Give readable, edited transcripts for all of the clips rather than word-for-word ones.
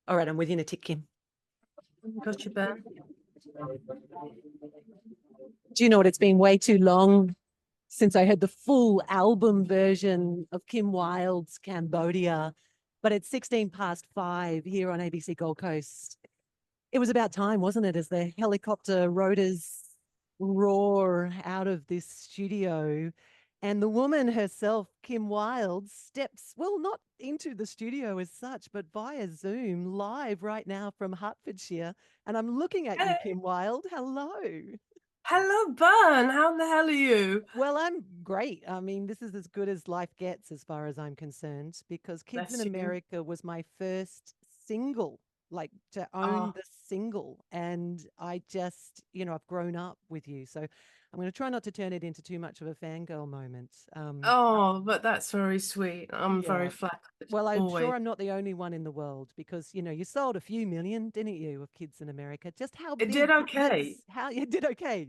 All right, I'm with you in a tick, Kim. Got you, Ben. Do you know what? It's been way too long since I heard the full album version of Kim Wilde's Cambodia, but it's 16 past 5 here on ABC Gold Coast. It was about time, wasn't it, as the helicopter rotors roar out of this studio. And the woman herself, Kim Wilde, steps, well, not into the studio as such, but via Zoom live right now from Hertfordshire. And I'm looking at you, Hey, Kim Wilde. Hello. hello, Bern. How the hell are you? Well, I'm great. I mean, this is as good as life gets as far as I'm concerned, because Kids in Bless you. America was my first single, like to own Oh, the single. And I just, I've grown up with you. So I'm going to try not to turn it into too much of a fangirl moment. oh, but that's very sweet. I'm very Yeah. flattered, Well, I'm always. sure I'm not the only one in the world because, you sold a few million, didn't you, of Kids in America? Just how It did big did okay. how you did okay.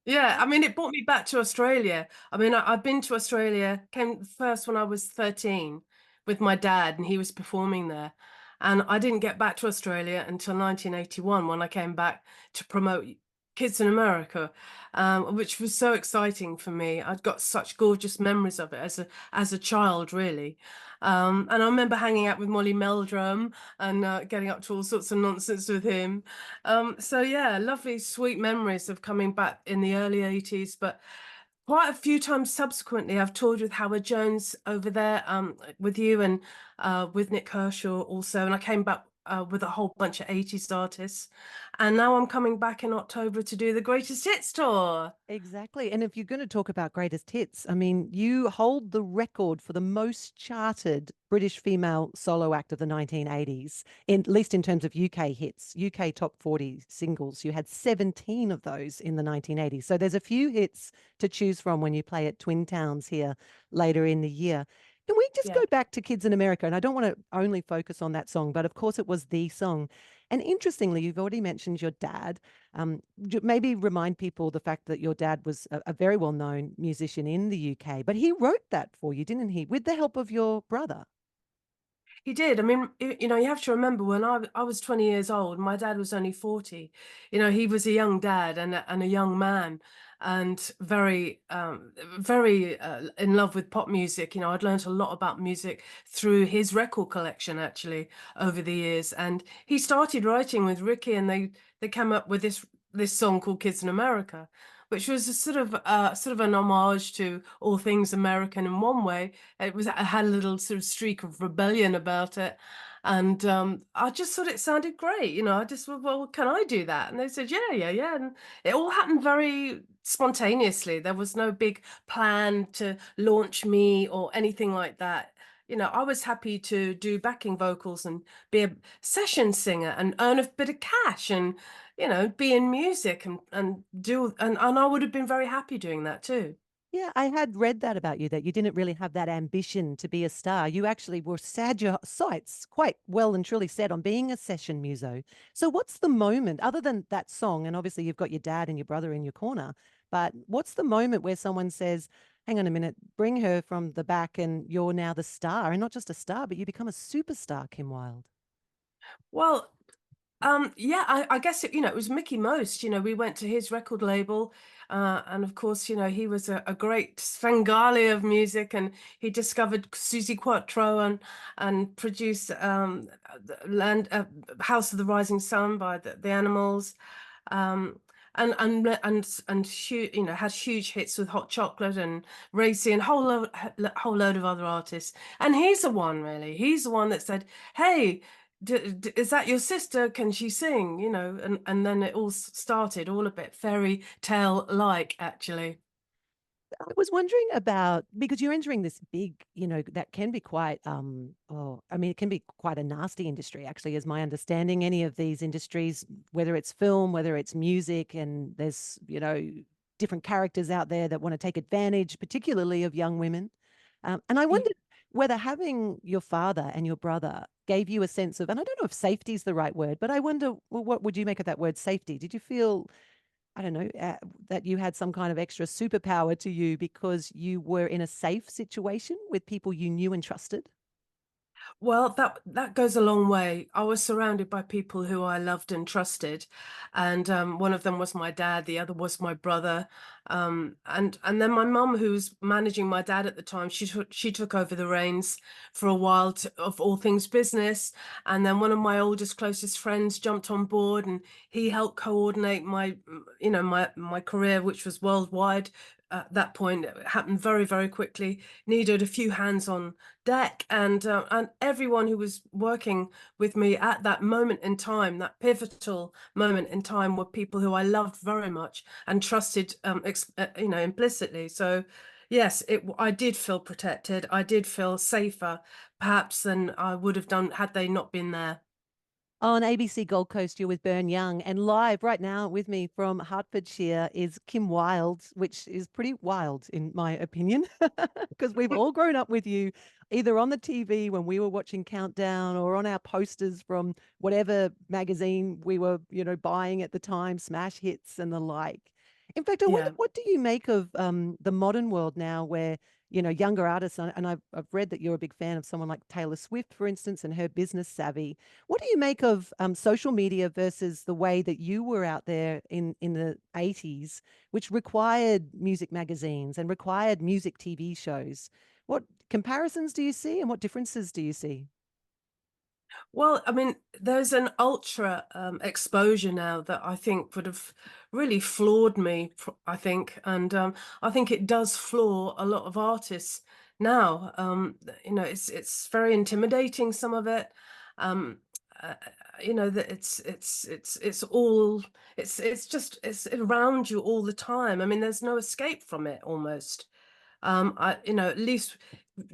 Yeah, I mean, it brought me back to Australia. I mean, I've been to Australia, came first when I was 13 with my dad, and he was performing there. And I didn't get back to Australia until 1981 when I came back to promote Kids in America, which was so exciting for me. I'd got such gorgeous memories of it as a child, really. And I remember hanging out with Molly Meldrum and getting up to all sorts of nonsense with him. So yeah, lovely, sweet memories of coming back in the early 80s, but quite a few times subsequently, I've toured with Howard Jones over there, with you and with Nick Kershaw also, and I came back with a whole bunch of 80s artists, and now I'm coming back in October to do the Greatest Hits tour. Exactly. And if you're going to talk about greatest hits, I mean, you hold the record for the most charted British female solo act of the 1980s, at least in terms of UK hits, UK top 40 singles. You had 17 of those in the 1980s. So there's a few hits to choose from when you play at Twin Towns here later in the year. Can we just go Yeah. back to Kids in America? And I don't want to only focus on that song, but of course it was the song. And interestingly, you've already mentioned your dad. Maybe remind people the fact that your dad was a very well known musician in the UK, but he wrote that for you, didn't he? With the help of your brother. He did. I mean, you have to remember when I was 20 years old, my dad was only 40. He was a young dad and a young man and very in love with pop music. I'd learned a lot about music through his record collection actually over the years. And he started writing with Ricky and they came up with this song called Kids in America, which was a sort of an homage to all things American in one way. It had a little sort of streak of rebellion about it. And I just thought it sounded great. I just thought, well, can I do that? And they said, yeah, yeah, yeah. And it all happened very spontaneously. There was no big plan to launch me or anything like that. I was happy to do backing vocals and be a session singer and earn a bit of cash and, be in music and do, and I would have been very happy doing that too. Yeah, I had read that about you, that you didn't really have that ambition to be a star. You actually were sad your sights quite well and truly set on being a session muso. So what's the moment, other than that song, and obviously you've got your dad and your brother in your corner, but what's the moment where someone says, hang on a minute, bring her from the back and you're now the star, and not just a star, but you become a superstar, Kim Wilde? Well, yeah, I guess it was Mickey Most. We went to his record label, and of course, he was a great Svengali of music, and he discovered Suzi Quatro and produced Land House of the Rising Sun by the Animals, um, and had huge hits with Hot Chocolate and Racy and whole load of other artists. And he's the one, really. He's the one that said, "Hey, is that your sister? Can she sing?" And then it all started, all a bit fairy tale like, actually. I was wondering about, because you're entering this big, that can be quite I mean, it can be quite a nasty industry, actually, is my understanding. Any of these industries, whether it's film, whether it's music, and there's, different characters out there that want to take advantage, particularly of young women. And I Yeah. wondered whether having your father and your brother gave you a sense of, and I don't know if safety is the right word, but I wonder, well, what would you make of that word safety? Did you feel, I don't know, that you had some kind of extra superpower to you because you were in a safe situation with people you knew and trusted? Well, that goes a long way. I was surrounded by people who I loved and trusted, and one of them was my dad, the other was my brother, and then my mum, who was managing my dad at the time, she took over the reins for a while of all things business, and then one of my oldest, closest friends jumped on board, and he helped coordinate my career, which was worldwide. At that point, it happened very, very quickly. Needed a few hands on deck, and everyone who was working with me at that moment in time, that pivotal moment in time, were people who I loved very much and trusted, implicitly. So yes, I did feel protected. I did feel safer perhaps than I would have done had they not been there. On ABC Gold Coast, you're with Bern Young, and live right now with me from Hertfordshire is Kim Wilde, which is pretty wild in my opinion, because we've all grown up with you either on the TV when we were watching Countdown or on our posters from whatever magazine we were, buying at the time, Smash Hits and the like. In fact, I wonder, Yeah. what do you make of the modern world now where, younger artists, and I've read that you're a big fan of someone like Taylor Swift, for instance, and her business savvy. What do you make of social media versus the way that you were out there in the 80s, which required music magazines and required music TV shows? What comparisons do you see and what differences do you see? Well, I mean, there's an ultra exposure now that I think would have really floored me, I think. And I think it does floor a lot of artists now. It's very intimidating, some of it. Um, uh, that it's all it's around you all the time. I mean, there's no escape from it almost. At least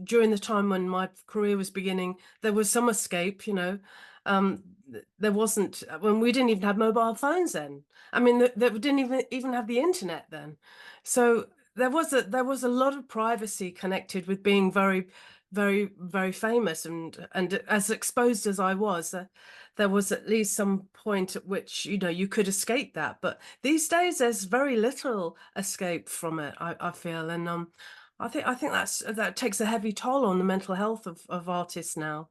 during the time when my career was beginning, there was some escape, there wasn't, when we didn't even have mobile phones then. I mean, that we didn't even have the internet then. So there was a lot of privacy connected with being very, very, very famous, and as exposed as I was, there was at least some point at which, you could escape that. But these days there's very little escape from it, I feel. And I think that takes a heavy toll on the mental health of artists now.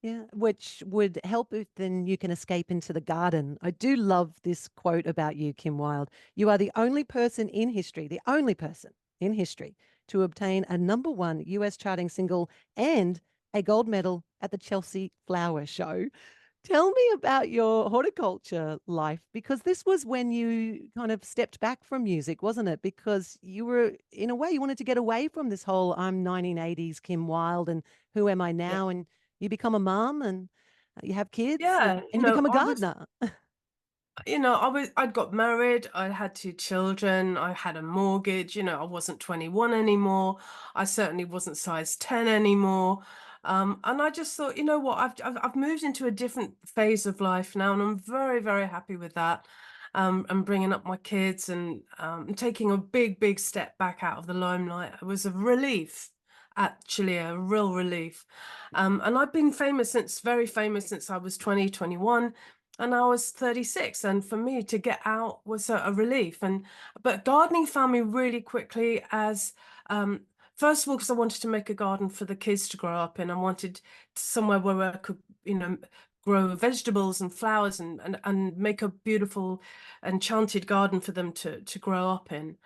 Yeah, which would help if then you can escape into the garden. I do love this quote about you, Kim Wilde. You are the only person in history, the only person in history to obtain a #1 US charting single and a gold medal at the Chelsea Flower Show. Tell me about your horticulture life, because this was when you kind of stepped back from music, wasn't it? Because you were, in a way, you wanted to get away from this whole I'm 1980s Kim Wilde and who am I Yeah. now? And you become a mom and you have kids Yeah, and you become a gardener. I'd got married, I had two children, I had a mortgage, I wasn't 21 anymore. I certainly wasn't size 10 anymore. And I just thought, you know what, I've moved into a different phase of life now, and I'm very, very happy with that. And bringing up my kids, and taking a big, big step back out of the limelight. It was a relief, actually, a real relief. And I've been very famous since I was 20, 21, and I was 36. And for me to get out was a relief. But gardening found me really quickly, as first of all, because I wanted to make a garden for the kids to grow up in. I wanted somewhere where I could, grow vegetables and flowers, and make a beautiful enchanted garden for them to grow up in.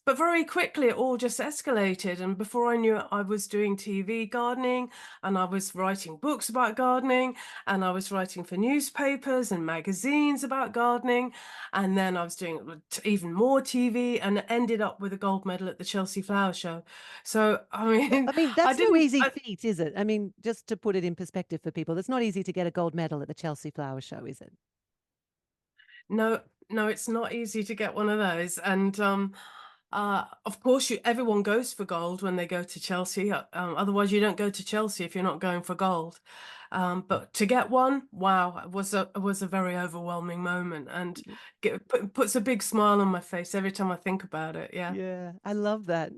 But very quickly, it all just escalated. And before I knew it, I was doing TV gardening, and I was writing books about gardening, and I was writing for newspapers and magazines about gardening. And then I was doing even more TV, and it ended up with a gold medal at the Chelsea Flower Show. So, I mean, I mean, I that's no didn't, easy feat, is it? I mean, just to put it in perspective for people, it's not easy to get a gold medal at the Chelsea Flower Show, is it? no, no, it's not easy to get one of those. And of course, everyone goes for gold when they go to Chelsea. Otherwise, you don't go to Chelsea if you're not going for gold. But to get one, wow, it was a very overwhelming moment, and puts a big smile on my face every time I think about it. Yeah. Yeah, I love that.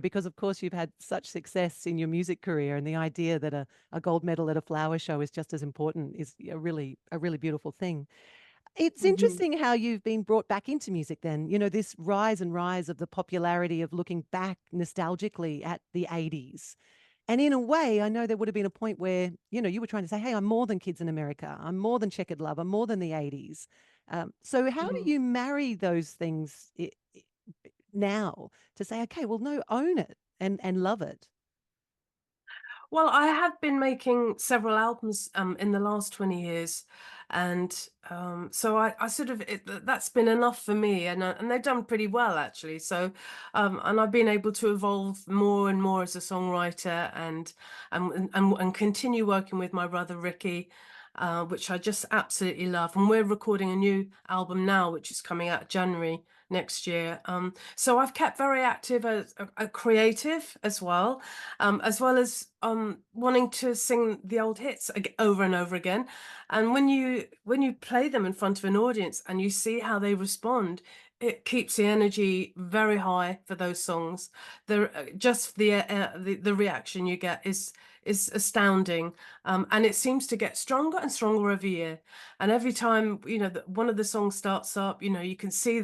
Because of course you've had such success in your music career, and the idea that a gold medal at a flower show is just as important is a really beautiful thing. It's Mhm. interesting how you've been brought back into music then, this rise and rise of the popularity of looking back nostalgically at the 80s. And in a way, I know there would have been a point where, you were trying to say, hey, I'm more than Kids in America. I'm more than Checkered Love. I'm more than the 80s. So how do Mm. you marry those things now to say, okay, well, no, own it and love it? Well, I have been making several albums in the last 20 years, and so I sort of that's been enough for me, and they've done pretty well actually. So, and I've been able to evolve more and more as a songwriter, and continue working with my brother Ricky, which I just absolutely love. And we're recording a new album now, which is coming out January next year. So I've kept very active as a creative as well as wanting to sing the old hits over and over again. And when you play them in front of an audience and you see how they respond, it keeps the energy very high for those songs. Just the reaction you get is astounding, and it seems to get stronger and stronger every year. And every time one of the songs starts up, you can see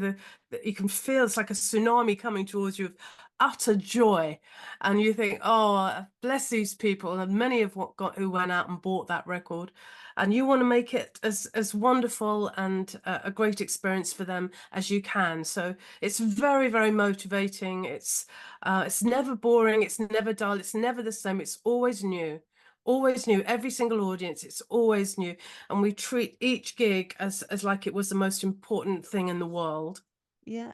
you can feel it's like a tsunami coming towards you of utter joy, and you think, oh, bless these people, and many of who went out and bought that record, and you want to make it as wonderful and a great experience for them as you can. So it's very, very motivating. It's never boring, it's never dull, it's never the same, it's always new. Always new, every single audience, it's always new. And we treat each gig as like it was the most important thing in the world. Yeah,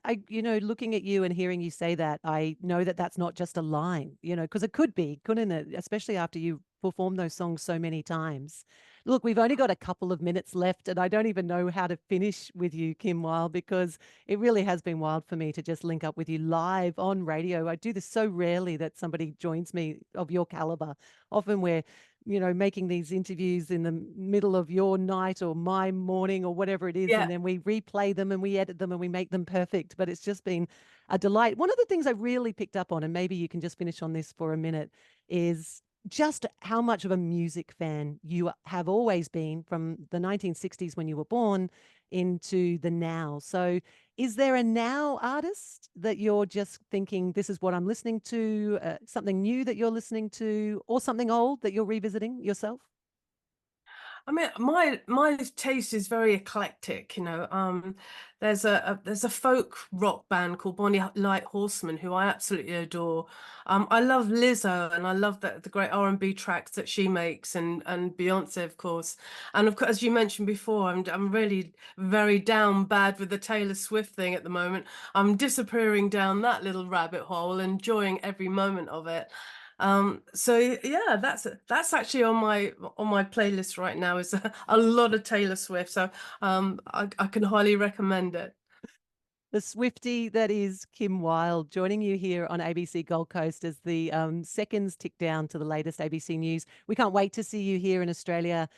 looking at you and hearing you say that, I know that that's not just a line, because it could be, couldn't it? Especially after you perform those songs so many times. Look, we've only got a couple of minutes left, and I don't even know how to finish with you, Kim Wilde, because it really has been wild for me to just link up with you live on radio. I do this so rarely that somebody joins me of your caliber. Often we're making these interviews in the middle of your night or my morning or whatever it is. Yeah. And then we replay them and we edit them and we make them perfect. But it's just been a delight. One of the things I really picked up on, and maybe you can just finish on this for a minute, is just how much of a music fan you have always been from the 1960s when you were born into the now. So is there a now artist that you're just thinking, this is what I'm listening to, something new that you're listening to, or something old that you're revisiting yourself? I mean, my taste is very eclectic, you know. There's a folk rock band called Bonnie Light Horseman who I absolutely adore. I love Lizzo, and I love the great R&B tracks that she makes, and Beyonce, of course. And of course, as you mentioned before, I'm really very down bad with the Taylor Swift thing at the moment. I'm disappearing down that little rabbit hole, enjoying every moment of it. So yeah, that's actually on my playlist right now is a lot of Taylor Swift. So I can highly recommend it. The Swifty that is Kim Wilde, joining you here on ABC Gold Coast as the seconds tick down to the latest ABC news. We can't wait to see you here in Australia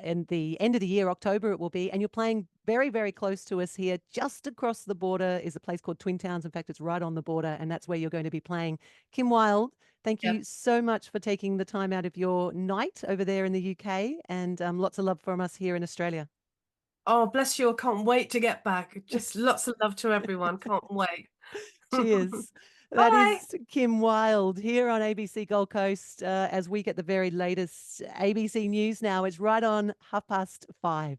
in the end of the year, October it will be. And you're playing very, very close to us here. Just across the border is a place called Twin Towns. In fact, it's right on the border, and that's where you're going to be playing. Kim Wilde, thank Yeah. you so much for taking the time out of your night over there in the UK, and lots of love from us here in Australia. Oh, bless you. I can't wait to get back. Just lots of love to everyone. Can't wait. Cheers. That Bye. is Kim Wilde here on ABC Gold Coast as we get the very latest ABC news now. It's right on 5:30.